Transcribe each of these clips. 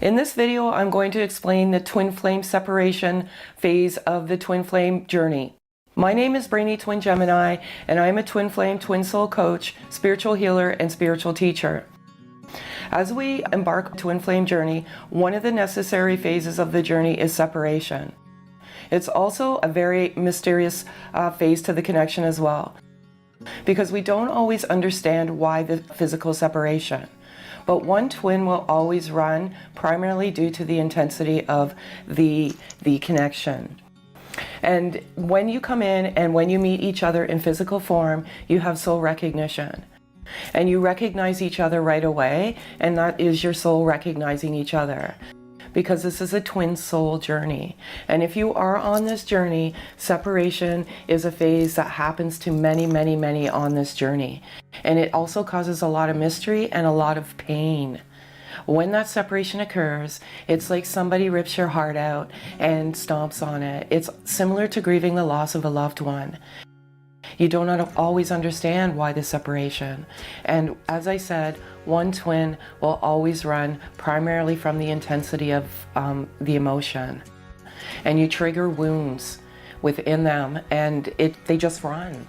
In this video, I'm going to explain the twin flame separation phase of the twin flame journey. My name is Brainy Twin Gemini, and I'm a twin flame, twin soul coach, spiritual healer, and spiritual teacher. As we embark on the twin flame journey, one of the necessary phases of the journey is separation. It's also a very mysterious phase to the connection as well, because we don't always understand why the physical separation. But one twin will always run primarily due to the intensity of the connection. And when you come in and when you meet each other in physical form, you have soul recognition. And you recognize each other right away, and that is your soul recognizing each other. Because this is a twin soul journey. And if you are on this journey, separation is a phase that happens to many, many, many on this journey. And it also causes a lot of mystery and a lot of pain. When that separation occurs, it's like somebody rips your heart out and stomps on it. It's similar to grieving the loss of a loved one. You don't always understand why the separation. And as I said, one twin will always run primarily from the intensity of the emotion. And you trigger wounds within them, and they just run.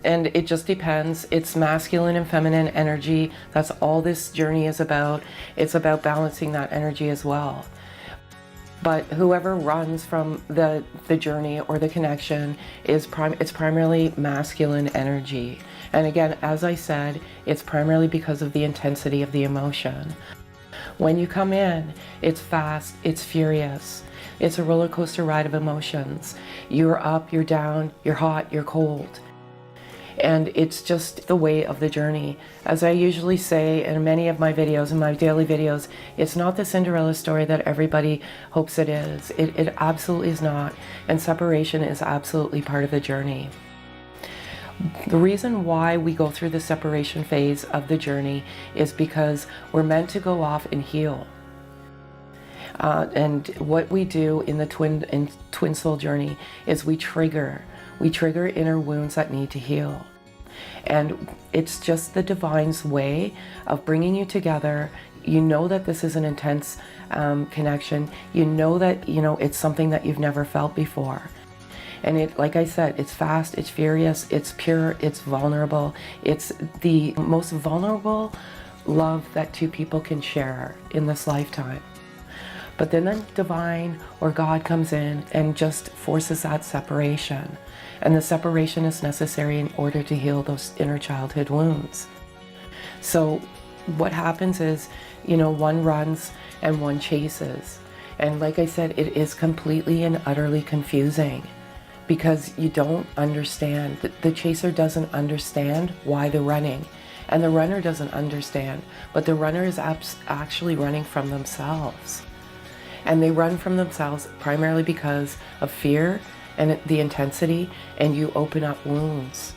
And it just depends. It's masculine and feminine energy. That's all this journey is about. It's about balancing that energy as well. But whoever runs from the journey or the connection it's primarily masculine energy. And again, as I said, it's primarily because of the intensity of the emotion. When you come in, it's fast, it's furious. It's a roller coaster ride of emotions. You're up, you're down, you're hot, you're cold. And it's just the way of the journey. As I usually say in many of my videos, in my daily videos, it's not the Cinderella story that everybody hopes it is. It absolutely is not. And separation is absolutely part of the journey. The reason why we go through the separation phase of the journey is because we're meant to go off and heal. And what we do in the twin soul journey is we trigger inner wounds that need to heal. And it's just the divine's way of bringing you together. You know that this is an intense connection. You know that, it's something that you've never felt before. And like I said, it's fast, it's furious, it's pure, it's vulnerable. It's the most vulnerable love that two people can share in this lifetime. But then the divine or God comes in and just forces that separation. And the separation is necessary in order to heal those inner childhood wounds. So what happens is, one runs and one chases. And like I said, it is completely and utterly confusing because you don't understand. The chaser doesn't understand why they're running. And the runner doesn't understand. But the runner is actually running from themselves. And they run from themselves primarily because of fear and the intensity, and you open up wounds.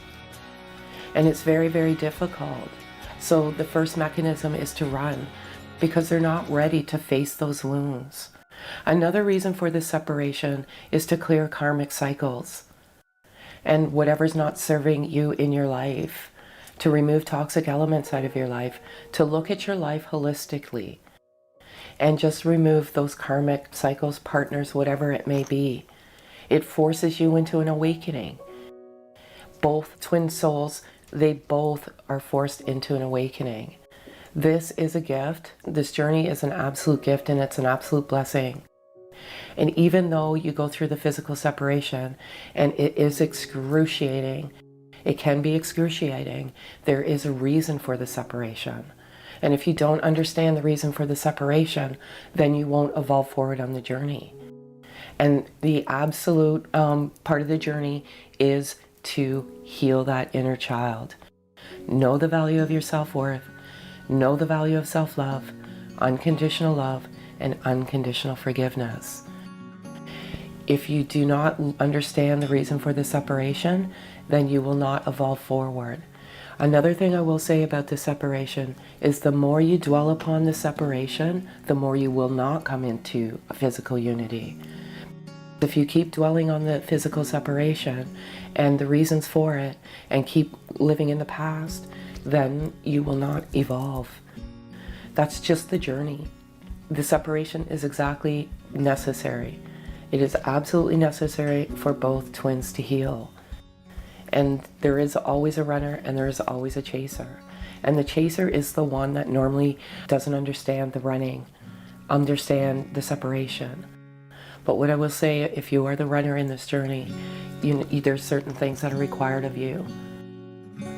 And it's very, very difficult. So the first mechanism is to run because they're not ready to face those wounds. Another reason for this separation is to clear karmic cycles and whatever's not serving you in your life, to remove toxic elements out of your life, to look at your life holistically and just remove those karmic cycles, partners, whatever it may be. It forces you into an awakening. Both twin souls, they both are forced into an awakening. This is a gift. This journey is an absolute gift, and it's an absolute blessing. And even though you go through the physical separation, and it is excruciating, it can be excruciating, there is a reason for the separation. And if you don't understand the reason for the separation, then you won't evolve forward on the journey. And the absolute part of the journey is to heal that inner child. Know the value of your self-worth. Know the value of self-love, unconditional love, and unconditional forgiveness. If you do not understand the reason for the separation, then you will not evolve forward. Another thing I will say about the separation is the more you dwell upon the separation, the more you will not come into a physical unity. If you keep dwelling on the physical separation and the reasons for it and keep living in the past, then you will not evolve. That's just the journey. the separation is exactly necessary. It is absolutely necessary for both twins to heal. And there is always a runner and there is always a chaser. And the chaser is the one that normally doesn't understand the running, understand the separation. But what I will say, if you are the runner in this journey, there's certain things that are required of you.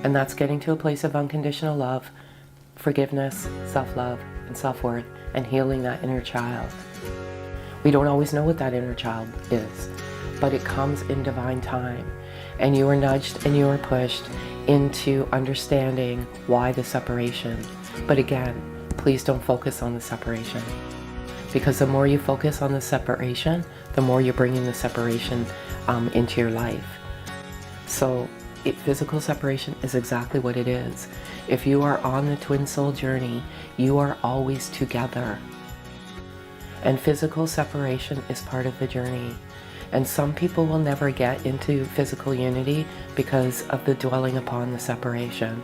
And that's getting to a place of unconditional love, forgiveness, self-love, and self-worth, and healing that inner child. We don't always know what that inner child is, but it comes in divine time. And you are nudged and you are pushed into understanding why the separation. But again, please don't focus on the separation. Because the more you focus on the separation, the more you're bringing the separation into your life. So physical separation is exactly what it is. If you are on the twin soul journey, you are always together. And physical separation is part of the journey. And some people will never get into physical unity because of the dwelling upon the separation.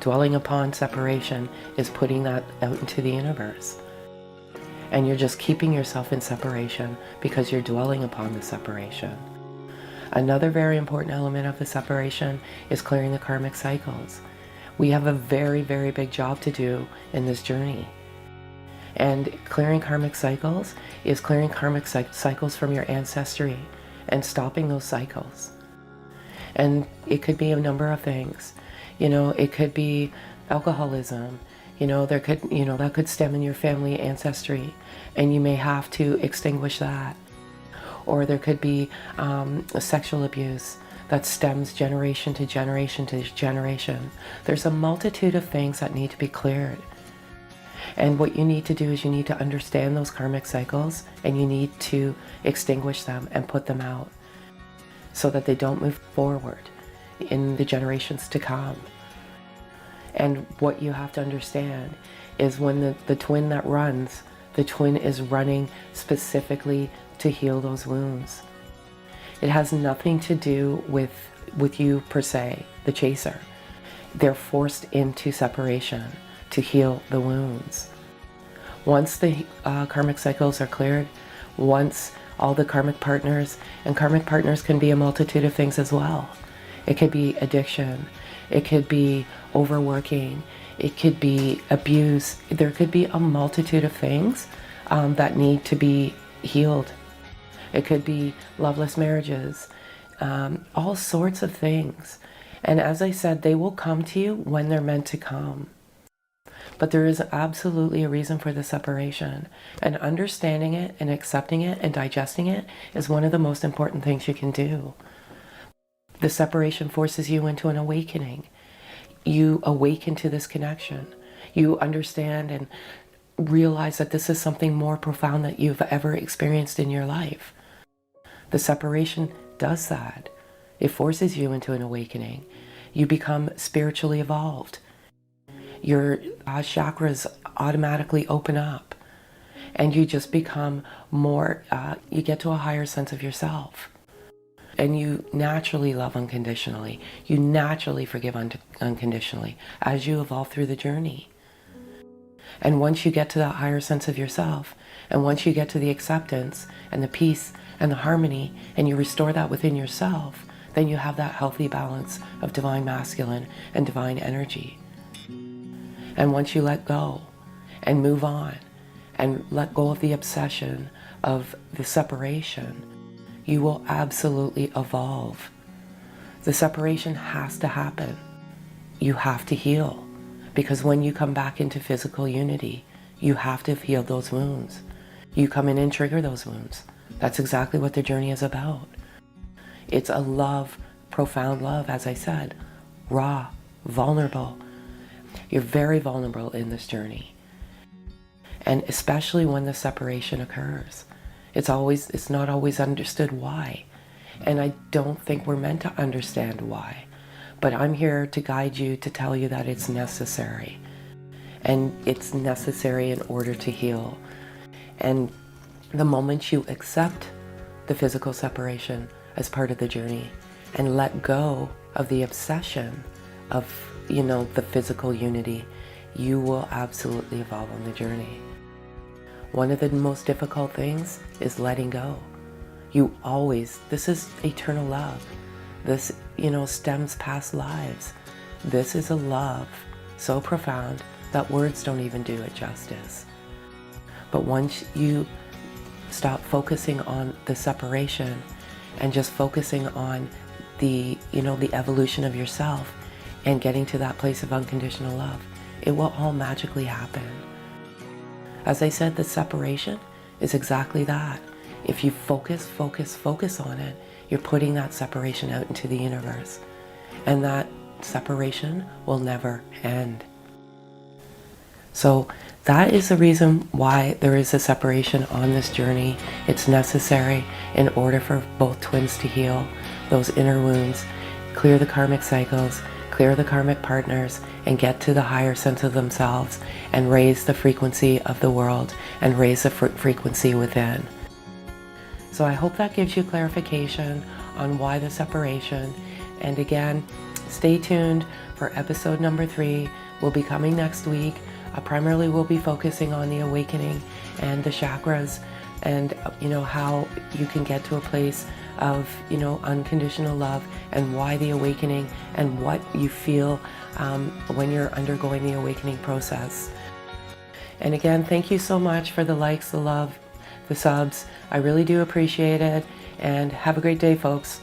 Dwelling upon separation is putting that out into the universe. And you're just keeping yourself in separation because you're dwelling upon the separation. Another very important element of the separation is clearing the karmic cycles. We have a very, very big job to do in this journey. And clearing karmic cycles is clearing karmic cycles from your ancestry and stopping those cycles. And it could be a number of things. It could be alcoholism. That could stem in your family ancestry, and you may have to extinguish that. Or there could be sexual abuse that stems generation to generation to generation. There's a multitude of things that need to be cleared. And what you need to do is you need to understand those karmic cycles, and you need to extinguish them and put them out so that they don't move forward in the generations to come. And what you have to understand is when the twin that runs, the twin is running specifically to heal those wounds. It has nothing to do with you per se, the chaser. They're forced into separation to heal the wounds. Once the karmic cycles are cleared, once all the karmic partners, and karmic partners can be a multitude of things as well. It could be addiction, it could be overworking, it could be abuse. There could be a multitude of things that need to be healed. It could be loveless marriages, all sorts of things. And as I said, they will come to you when they're meant to come. But there is absolutely a reason for the separation. And understanding it and accepting it and digesting it is one of the most important things you can do. The separation forces you into an awakening. You awaken to this connection. You understand and realize that this is something more profound that you've ever experienced in your life. The separation does that. It forces you into an awakening. You become spiritually evolved. Your chakras automatically open up, and you just become more, you get to a higher sense of yourself. And you naturally love unconditionally. You naturally forgive unconditionally as you evolve through the journey. And once you get to that higher sense of yourself, and once you get to the acceptance and the peace and the harmony, and you restore that within yourself, then you have that healthy balance of divine masculine and divine energy. And once you let go and move on and let go of the obsession of the separation, you will absolutely evolve. The separation has to happen. You have to heal, because when you come back into physical unity, you have to heal those wounds. You come in and trigger those wounds. That's exactly what the journey is about. It's a love, profound love, as I said, raw, vulnerable. You're very vulnerable in this journey. And especially when the separation occurs. It's not always understood why. And I don't think we're meant to understand why. But I'm here to guide you, to tell you that it's necessary. And it's necessary in order to heal. And the moment you accept the physical separation as part of the journey and let go of the obsession of, the physical unity, you will absolutely evolve on the journey. One of the most difficult things is letting go. This is eternal love. This, stems past lives. This is a love so profound that words don't even do it justice. But once you stop focusing on the separation and just focusing on the evolution of yourself and getting to that place of unconditional love, it will all magically happen. As I said, the separation is exactly that. If you focus on it, you're putting that separation out into the universe. And that separation will never end. So that is the reason why there is a separation on this journey. It's necessary in order for both twins to heal those inner wounds, clear the karmic cycles, clear the karmic partners, and get to the higher sense of themselves and raise the frequency of the world and raise the frequency within. So I hope that gives you clarification on why the separation. And again, stay tuned for episode number 3. We'll be coming next week. Primarily we'll be focusing on the awakening and the chakras and how you can get to a place of unconditional love and why the awakening and what you feel when you're undergoing the awakening process. And again, thank you so much for the likes, the love, the subs. I really do appreciate it, and have a great day, folks.